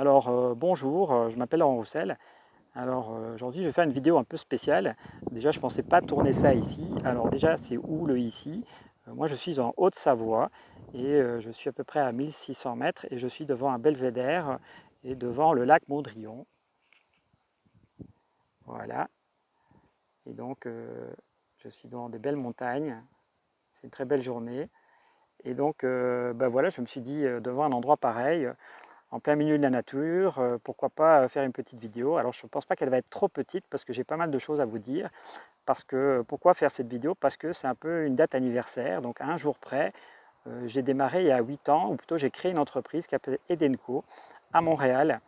Bonjour, je m'appelle Laurent Roussel. Aujourd'hui, je vais faire une vidéo un peu spéciale. Déjà, je ne pensais pas tourner ça ici. Alors déjà, c'est où le ici? Moi, je suis en Haute-Savoie et je suis à peu près à 1600 mètres et je suis devant un belvédère et devant le lac Mondrian. Voilà. Et donc, je suis dans des belles montagnes. C'est une très belle journée. Et donc, voilà, je me suis dit, devant un endroit pareil, en plein milieu de la nature, pourquoi pas faire une petite vidéo. Alors je ne pense pas qu'elle va être trop petite parce que j'ai pas mal de choses à vous dire. Pourquoi faire cette vidéo? Parce que c'est un peu une date anniversaire, donc à un jour près, j'ai démarré il y a 8 ans, ou plutôt j'ai créé une entreprise qui s'appelle Edenco à Montréal.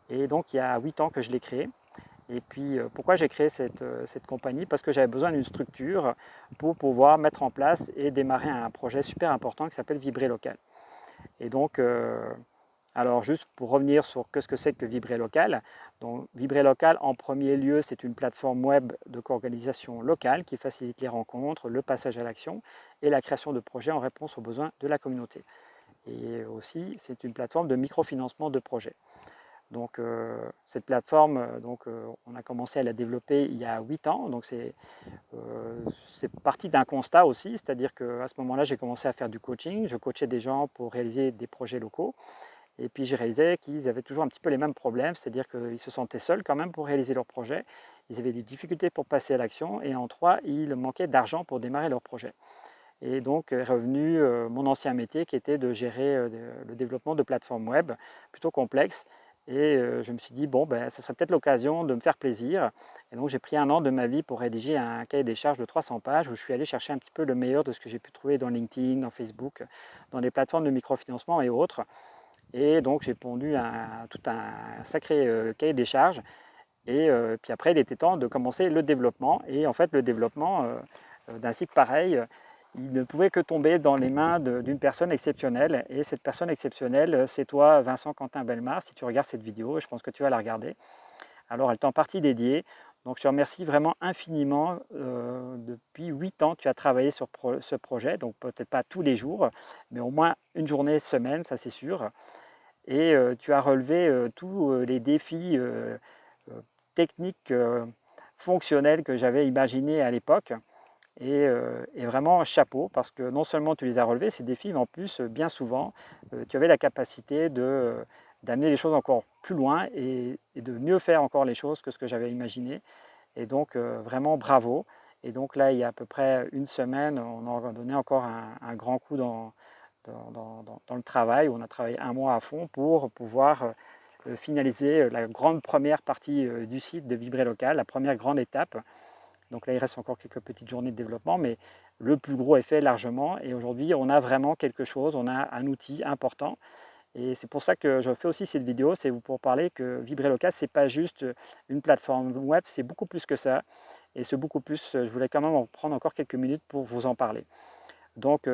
Et donc il y a 8 ans que je l'ai créée. Et puis pourquoi j'ai créé cette compagnie? Parce que j'avais besoin d'une structure pour pouvoir mettre en place et démarrer un projet super important qui s'appelle Vibrer Local. Et donc, alors juste pour revenir sur ce que c'est que Vibrer Local. Donc Vibrer Local, en premier lieu, c'est une plateforme web de co-organisation locale qui facilite les rencontres, le passage à l'action et la création de projets en réponse aux besoins de la communauté. Et aussi, c'est une plateforme de microfinancement de projets. Donc cette plateforme, on a commencé à la développer il y a 8 ans. Donc c'est parti d'un constat aussi, c'est-à-dire qu'à ce moment-là, j'ai commencé à faire du coaching. Je coachais des gens pour réaliser des projets locaux. Et puis j'ai réalisé qu'ils avaient toujours un petit peu les mêmes problèmes, c'est-à-dire qu'ils se sentaient seuls quand même pour réaliser leurs projets. Ils avaient des difficultés pour passer à l'action. Et en trois, il manquait d'argent pour démarrer leur projet. Et donc est revenu mon ancien métier qui était de gérer le développement de plateformes web plutôt complexes. Et je me suis dit, bon, ben, ça serait peut-être l'occasion de me faire plaisir. Et donc j'ai pris un an de ma vie pour rédiger un cahier des charges de 300 pages où je suis allé chercher un petit peu le meilleur de ce que j'ai pu trouver dans LinkedIn, dans Facebook, dans les plateformes de microfinancement et autres. Et donc j'ai pondu tout un sacré cahier des charges. Et puis après, il était temps de commencer le développement. Et en fait, le développement d'un site pareil, il ne pouvait que tomber dans les mains d'une personne exceptionnelle. Et cette personne exceptionnelle, c'est toi, Vincent Quentin Bellemare, si tu regardes cette vidéo, je pense que tu vas la regarder. Alors, elle t'en partie dédiée. Donc, je te remercie vraiment infiniment. Depuis 8 ans, tu as travaillé sur ce projet. Donc, peut-être pas tous les jours, mais au moins une journée, semaine, ça c'est sûr. Et tu as relevé tous les défis techniques, fonctionnels que j'avais imaginés à l'époque. Et vraiment chapeau, parce que non seulement tu les as relevés, ces défis, mais en plus, bien souvent, tu avais la capacité d'amener les choses encore plus loin et de mieux faire encore les choses que ce que j'avais imaginé. Et donc, vraiment bravo. Et donc là, il y a à peu près une semaine, on a donné encore un grand coup dans le travail. On a travaillé un mois à fond pour pouvoir finaliser la grande première partie du site de Vibrer Local, la première grande étape. Donc là, il reste encore quelques petites journées de développement, mais le plus gros est fait largement. Et aujourd'hui, on a vraiment quelque chose, on a un outil important. Et c'est pour ça que je fais aussi cette vidéo, c'est pour parler que Vibrer Local, ce n'est pas juste une plateforme web, c'est beaucoup plus que ça. Et ce beaucoup plus, je voulais quand même en prendre encore quelques minutes pour vous en parler. Donc,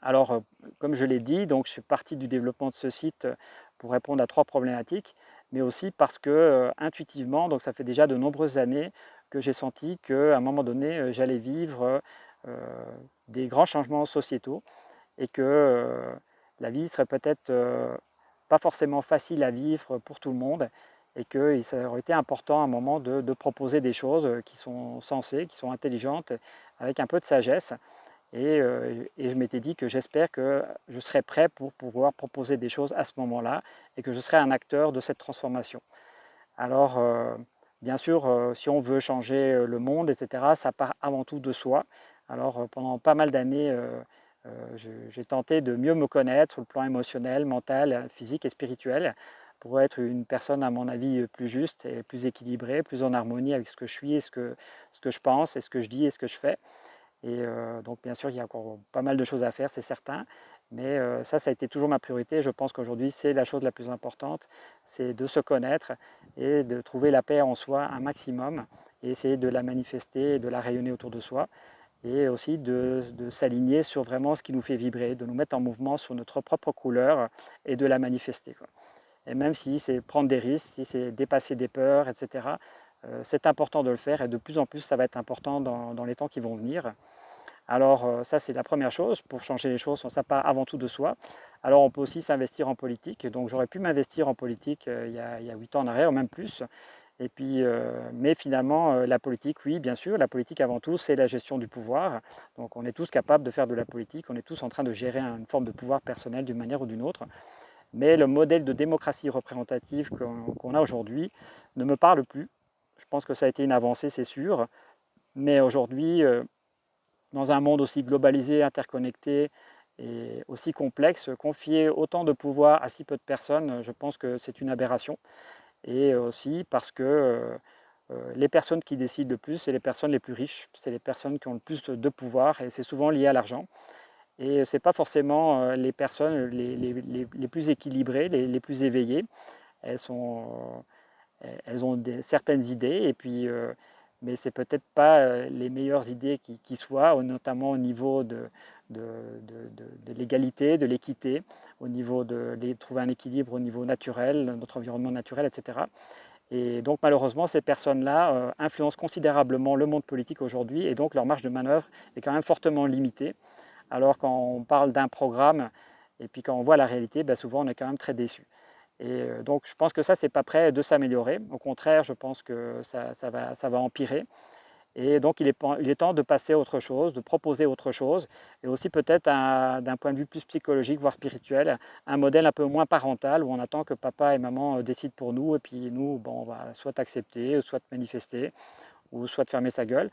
alors, comme je l'ai dit, donc je suis parti du développement de ce site pour répondre à 3 problématiques, mais aussi parce que intuitivement, donc ça fait déjà de nombreuses années que j'ai senti qu'à un moment donné, j'allais vivre des grands changements sociétaux et que la vie serait peut-être pas forcément facile à vivre pour tout le monde et que ça aurait été important à un moment de proposer des choses qui sont sensées, qui sont intelligentes, avec un peu de sagesse. Et je m'étais dit que j'espère que je serai prêt pour pouvoir proposer des choses à ce moment-là et que je serai un acteur de cette transformation. Alors, bien sûr, si on veut changer le monde, etc., ça part avant tout de soi. Alors, pendant pas mal d'années, j'ai tenté de mieux me connaître sur le plan émotionnel, mental, physique et spirituel pour être une personne, à mon avis, plus juste et plus équilibrée, plus en harmonie avec ce que je suis et ce que je pense et ce que je dis et ce que je fais. Et donc bien sûr, il y a encore pas mal de choses à faire, c'est certain, mais ça a été toujours ma priorité. Je pense qu'aujourd'hui, c'est la chose la plus importante, c'est de se connaître et de trouver la paix en soi un maximum et essayer de la manifester et de la rayonner autour de soi et aussi de s'aligner sur vraiment ce qui nous fait vibrer, de nous mettre en mouvement sur notre propre couleur et de la manifester, quoi. Et même si c'est prendre des risques, si c'est dépasser des peurs, etc., c'est important de le faire et de plus en plus, ça va être important dans les temps qui vont venir. Alors ça, c'est la première chose. Pour changer les choses, ça part avant tout de soi. Alors on peut aussi s'investir en politique. Donc j'aurais pu m'investir en politique il y a 8 ans en arrière, ou même plus. Et puis, mais finalement, la politique, oui, bien sûr, la politique avant tout, c'est la gestion du pouvoir. Donc on est tous capables de faire de la politique, on est tous en train de gérer une forme de pouvoir personnel d'une manière ou d'une autre. Mais le modèle de démocratie représentative qu'on a aujourd'hui ne me parle plus. Je pense que ça a été une avancée, c'est sûr. Mais aujourd'hui, dans un monde aussi globalisé, interconnecté et aussi complexe, confier autant de pouvoir à si peu de personnes, je pense que c'est une aberration. Et aussi parce que les personnes qui décident le plus, c'est les personnes les plus riches, c'est les personnes qui ont le plus de pouvoir et c'est souvent lié à l'argent. Et ce n'est pas forcément les personnes les plus équilibrées, les plus éveillées. Elles, sont, elles ont certaines idées, et puis, mais ce n'est peut-être pas les meilleures idées qui soient, notamment au niveau de, de l'égalité, de l'équité, au niveau de trouver un équilibre au niveau naturel, notre environnement naturel, etc. Et donc malheureusement, ces personnes-là influencent considérablement le monde politique aujourd'hui, et donc leur marge de manœuvre est quand même fortement limitée. Alors quand on parle d'un programme, et puis quand on voit la réalité, ben souvent on est quand même très déçu. Et donc je pense que ça, c'est pas prêt de s'améliorer. Au contraire, je pense que ça va empirer. Et donc il est temps de passer à autre chose, de proposer autre chose, et aussi peut-être d'un point de vue plus psychologique, voire spirituel, un modèle un peu moins parental, où on attend que papa et maman décident pour nous, et puis nous, bon, on va soit accepter, soit manifester, ou soit fermer sa gueule.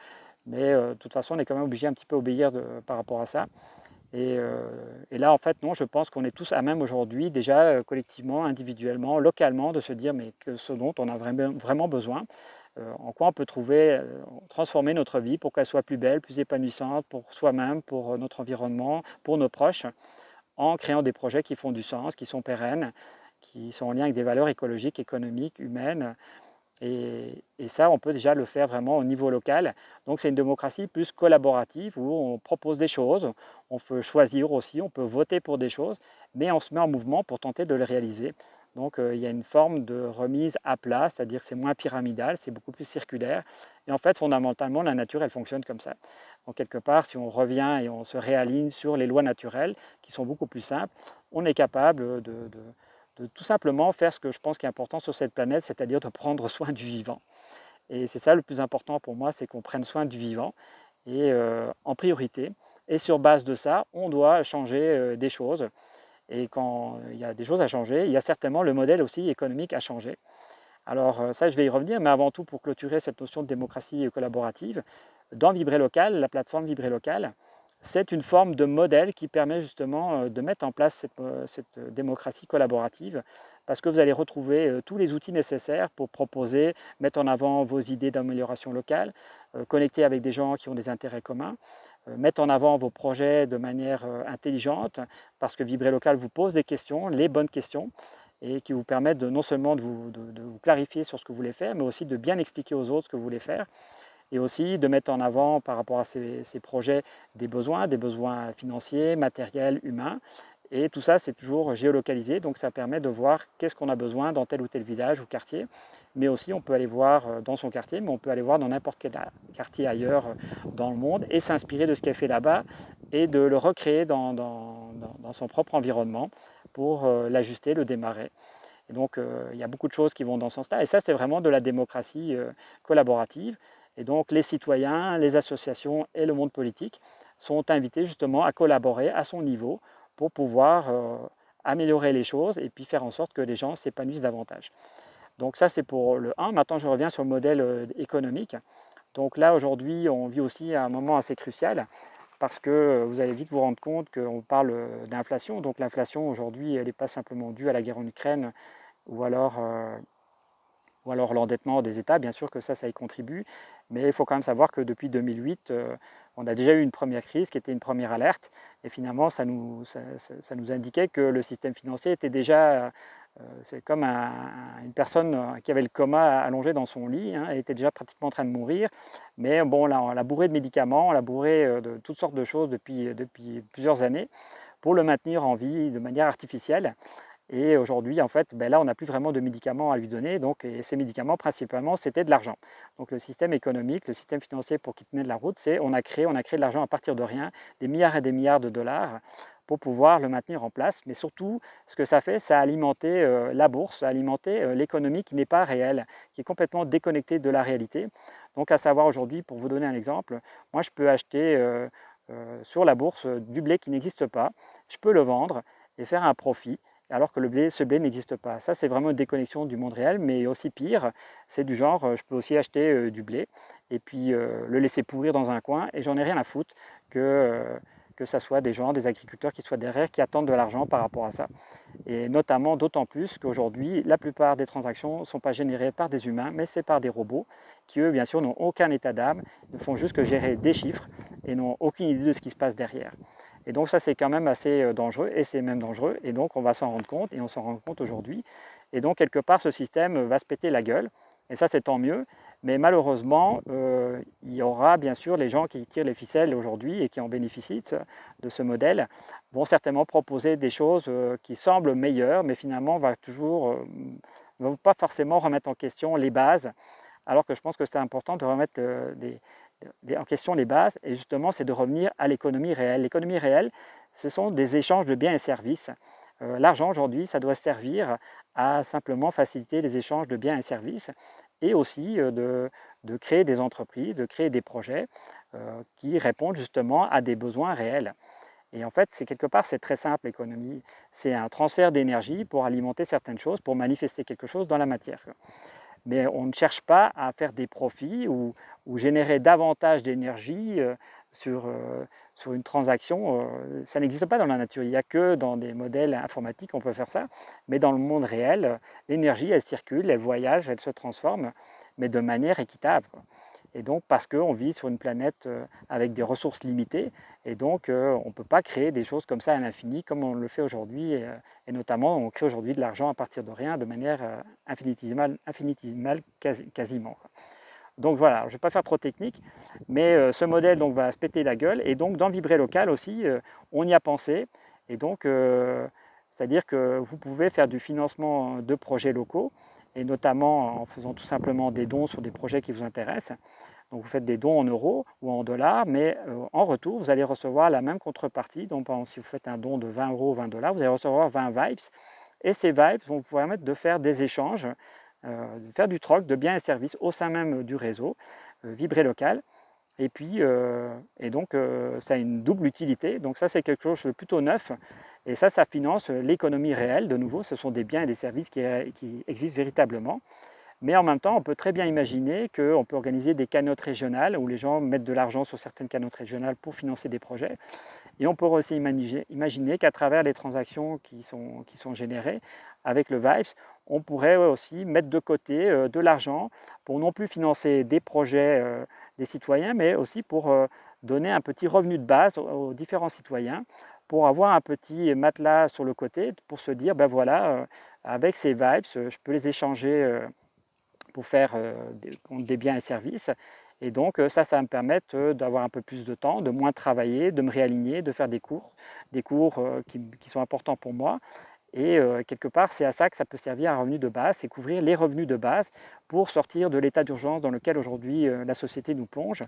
Mais de toute façon, on est quand même obligé un petit peu obéir par rapport à ça. Et là, en fait, non, je pense qu'on est tous à même aujourd'hui, déjà collectivement, individuellement, localement, de se dire mais que ce dont on a vraiment besoin, en quoi on peut trouver, transformer notre vie pour qu'elle soit plus belle, plus épanouissante pour soi-même, pour notre environnement, pour nos proches, en créant des projets qui font du sens, qui sont pérennes, qui sont en lien avec des valeurs écologiques, économiques, humaines. Et ça, on peut déjà le faire vraiment au niveau local. Donc c'est une démocratie plus collaborative où on propose des choses, on peut choisir aussi, on peut voter pour des choses, mais on se met en mouvement pour tenter de le réaliser. Donc il y a une forme de remise à plat, c'est-à-dire que c'est moins pyramidal, c'est beaucoup plus circulaire. Et en fait, fondamentalement, la nature, elle fonctionne comme ça. Donc quelque part, si on revient et on se réaligne sur les lois naturelles, qui sont beaucoup plus simples, on est capable de tout simplement faire ce que je pense qui est important sur cette planète, c'est-à-dire de prendre soin du vivant. Et c'est ça le plus important pour moi, c'est qu'on prenne soin du vivant et en priorité. Et sur base de ça, on doit changer des choses. Et quand il y a des choses à changer, il y a certainement le modèle aussi économique à changer. Alors ça, je vais y revenir, mais avant tout, pour clôturer cette notion de démocratie collaborative, dans Vibrer Local, la plateforme Vibrer Local, c'est une forme de modèle qui permet justement de mettre en place cette démocratie collaborative, parce que vous allez retrouver tous les outils nécessaires pour proposer, mettre en avant vos idées d'amélioration locale, connecter avec des gens qui ont des intérêts communs, mettre en avant vos projets de manière intelligente, parce que Vibrer Local vous pose des questions, les bonnes questions, et qui vous permettent non seulement de vous clarifier sur ce que vous voulez faire, mais aussi de bien expliquer aux autres ce que vous voulez faire, et aussi de mettre en avant par rapport à ces projets des besoins financiers, matériels, humains. Et tout ça, c'est toujours géolocalisé, donc ça permet de voir qu'est-ce qu'on a besoin dans tel ou tel village ou quartier. Mais aussi, on peut aller voir dans son quartier, mais on peut aller voir dans n'importe quel quartier ailleurs dans le monde et s'inspirer de ce qui est fait là-bas et de le recréer dans son propre environnement pour l'ajuster, le démarrer. Et donc, il y a beaucoup de choses qui vont dans ce sens-là. Et ça, c'est vraiment de la démocratie collaborative. Et donc, les citoyens, les associations et le monde politique sont invités justement à collaborer à son niveau pour pouvoir améliorer les choses et puis faire en sorte que les gens s'épanouissent davantage. Donc ça, c'est pour le 1. Maintenant, je reviens sur le modèle économique. Donc là, aujourd'hui, on vit aussi un moment assez crucial parce que vous allez vite vous rendre compte qu'on parle d'inflation. Donc l'inflation, aujourd'hui, elle n'est pas simplement due à la guerre en Ukraine ou alors l'endettement des États, bien sûr que ça y contribue, mais il faut quand même savoir que depuis 2008, on a déjà eu une première crise qui était une première alerte, et finalement ça nous indiquait que le système financier était déjà, c'est comme une personne qui avait le coma allongé dans son lit, hein, elle était déjà pratiquement en train de mourir, mais bon, là, on l'a bourré de médicaments, on l'a bourré de toutes sortes de choses depuis plusieurs années, pour le maintenir en vie de manière artificielle. Et aujourd'hui, en fait, là, on n'a plus vraiment de médicaments à lui donner. Donc, et ces médicaments, principalement, c'était de l'argent. Donc, le système économique, le système financier pour qu'il tenait de la route, c'est on a créé de l'argent à partir de rien, des milliards et des milliards de dollars pour pouvoir le maintenir en place. Mais surtout, ce que ça fait, ça a alimenté la bourse, ça a alimenté l'économie qui n'est pas réelle, qui est complètement déconnectée de la réalité. Donc, à savoir aujourd'hui, pour vous donner un exemple, moi, je peux acheter sur la bourse du blé qui n'existe pas, je peux le vendre et faire un profit alors que ce blé n'existe pas. Ça, c'est vraiment une déconnexion du monde réel, mais aussi pire, c'est du genre, je peux aussi acheter du blé et puis le laisser pourrir dans un coin et j'en ai rien à foutre que ça soit des gens, des agriculteurs qui soient derrière, qui attendent de l'argent par rapport à ça. Et notamment, d'autant plus qu'aujourd'hui, la plupart des transactions ne sont pas générées par des humains, mais c'est par des robots qui, eux, bien sûr, n'ont aucun état d'âme, ne font juste que gérer des chiffres et n'ont aucune idée de ce qui se passe derrière. Et donc ça, c'est quand même assez dangereux, et c'est même dangereux, et donc on va s'en rendre compte, et on s'en rend compte aujourd'hui. Et donc, quelque part, ce système va se péter la gueule, et ça, c'est tant mieux, mais malheureusement, il y aura bien sûr les gens qui tirent les ficelles aujourd'hui et qui en bénéficient de ce modèle, vont certainement proposer des choses qui semblent meilleures, mais finalement ne vont pas forcément remettre en question les bases, alors que je pense que c'est important de remettre en question les bases, et justement c'est de revenir à l'économie réelle. L'économie réelle, ce sont des échanges de biens et services. L'argent aujourd'hui, ça doit servir à simplement faciliter les échanges de biens et services, et aussi de créer des entreprises, de créer des projets qui répondent justement à des besoins réels. Et en fait, quelque part, c'est très simple l'économie. C'est un transfert d'énergie pour alimenter certaines choses, pour manifester quelque chose dans la matière. Mais on ne cherche pas à faire des profits ou générer davantage d'énergie sur une transaction. Ça n'existe pas dans la nature. Il n'y a que dans des modèles informatiques qu'on peut faire ça. Mais dans le monde réel, l'énergie, elle circule, elle voyage, elle se transforme, mais de manière équitable. Et donc parce qu'on vit sur une planète avec des ressources limitées, et donc on ne peut pas créer des choses comme ça à l'infini comme on le fait aujourd'hui, et notamment on crée aujourd'hui de l'argent à partir de rien de manière infinitésimale quasiment. Donc voilà, je ne vais pas faire trop technique, mais ce modèle donc, va se péter la gueule, et donc dans Vibrer Local aussi, on y a pensé, et donc c'est-à-dire que vous pouvez faire du financement de projets locaux, et notamment en faisant tout simplement des dons sur des projets qui vous intéressent. Donc vous faites des dons en euros ou en dollars, mais en retour, vous allez recevoir la même contrepartie. Donc par exemple, si vous faites un don de 20 euros ou 20 dollars, vous allez recevoir 20 vibes. Et ces vibes vont vous permettre de faire des échanges, de faire du troc de biens et services au sein même du réseau, Vibrer Local. Et puis, donc, ça a une double utilité. Donc ça, c'est quelque chose de plutôt neuf. Et ça finance l'économie réelle. De nouveau, ce sont des biens et des services qui existent véritablement. Mais en même temps, on peut très bien imaginer qu'on peut organiser des cagnottes régionales où les gens mettent de l'argent sur certaines cagnottes régionales pour financer des projets. Et on peut aussi imaginer qu'à travers les transactions qui sont générées avec le VIPES, on pourrait aussi mettre de côté de l'argent pour non plus financer des projets des citoyens, mais aussi pour donner un petit revenu de base aux différents citoyens, pour avoir un petit matelas sur le côté, pour se dire, ben voilà, avec ces VIPES, je peux les échanger pour faire des biens et services. Et donc ça va me permettre d'avoir un peu plus de temps, de moins travailler, de me réaligner, de faire des cours qui sont importants pour moi. Et quelque part, c'est à ça que ça peut servir un revenu de base, c'est couvrir les revenus de base pour sortir de l'état d'urgence dans lequel aujourd'hui la société nous plonge,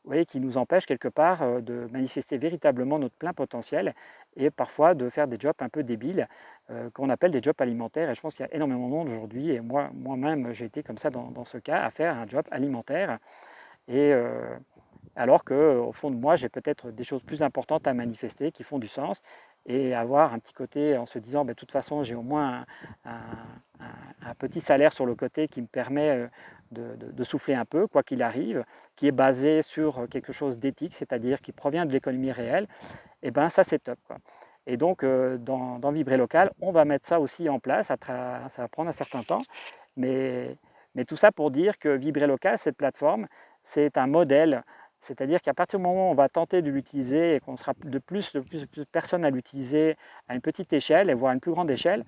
oui, qui nous empêche quelque part de manifester véritablement notre plein potentiel, et parfois de faire des jobs un peu débiles qu'on appelle des jobs alimentaires. Et je pense qu'il y a énormément de monde aujourd'hui, et moi-même j'ai été comme ça dans ce cas, à faire un job alimentaire. Et alors qu'au fond de moi, j'ai peut-être des choses plus importantes à manifester qui font du sens, et avoir un petit côté en se disant, de toute façon, j'ai au moins un petit salaire sur le côté qui me permet de souffler un peu, quoi qu'il arrive, qui est basé sur quelque chose d'éthique, c'est-à-dire qui provient de l'économie réelle, et bien ça c'est top, quoi. Et donc dans Vibrer Local, on va mettre ça aussi en place, ça va prendre un certain temps, mais tout ça pour dire que Vibrer Local, cette plateforme, c'est un modèle, c'est-à-dire qu'à partir du moment où on va tenter de l'utiliser et qu'on sera de plus en plus de personnes à l'utiliser à une petite échelle, et voire à une plus grande échelle,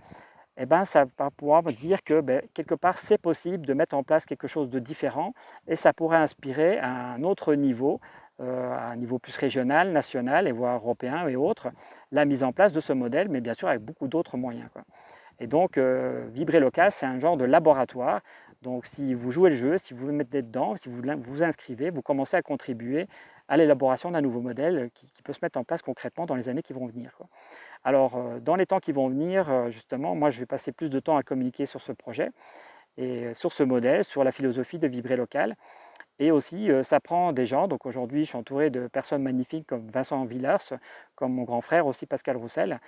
eh ben, ça va pouvoir me dire que quelque part c'est possible de mettre en place quelque chose de différent, et ça pourrait inspirer à un autre niveau, à un niveau plus régional, national et voire européen et autres, la mise en place de ce modèle, mais bien sûr avec beaucoup d'autres moyens, quoi. Et donc, Vibrer Local, c'est un genre de laboratoire. Donc, si vous jouez le jeu, si vous vous mettez dedans, si vous vous inscrivez, vous commencez à contribuer à l'élaboration d'un nouveau modèle qui peut se mettre en place concrètement dans les années qui vont venir, quoi. Alors, dans les temps qui vont venir, justement, moi, je vais passer plus de temps à communiquer sur ce projet et sur ce modèle, sur la philosophie de Vibrer Local. Et aussi, ça prend des gens. Donc aujourd'hui, je suis entouré de personnes magnifiques comme Vincent Villers, comme mon grand frère aussi, Pascal Roussel.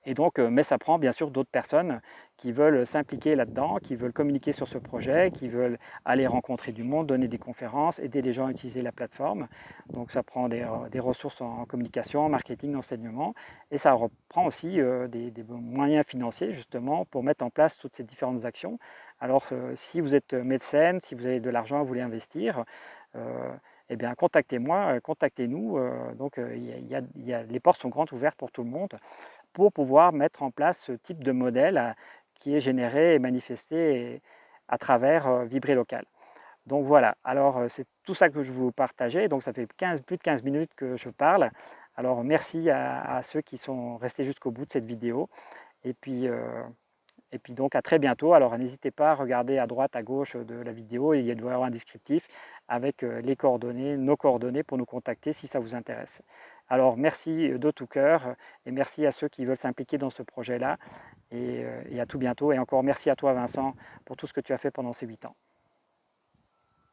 Et donc, mais ça prend bien sûr d'autres personnes qui veulent s'impliquer là-dedans, qui veulent communiquer sur ce projet, qui veulent aller rencontrer du monde, donner des conférences, aider les gens à utiliser la plateforme. Donc ça prend des ressources en communication, en marketing, enseignement, et ça reprend aussi des moyens financiers justement pour mettre en place toutes ces différentes actions. Alors si vous êtes mécène, si vous avez de l'argent, vous voulez investir, eh bien contactez-moi, contactez-nous. Donc les portes sont grandes ouvertes pour tout le monde, pour pouvoir mettre en place ce type de modèle qui est généré et manifesté à travers Vibrer Local. Donc voilà, alors c'est tout ça que je vous partageais. Donc ça fait plus de 15 minutes que je parle. Alors merci à ceux qui sont restés jusqu'au bout de cette vidéo. Et puis, donc à très bientôt. Alors n'hésitez pas à regarder à droite, à gauche de la vidéo. Il doit y avoir un descriptif avec les coordonnées, nos coordonnées pour nous contacter si ça vous intéresse. Alors merci de tout cœur et merci à ceux qui veulent s'impliquer dans ce projet-là. Et à tout bientôt. Et encore merci à toi Vincent pour tout ce que tu as fait pendant ces 8 ans.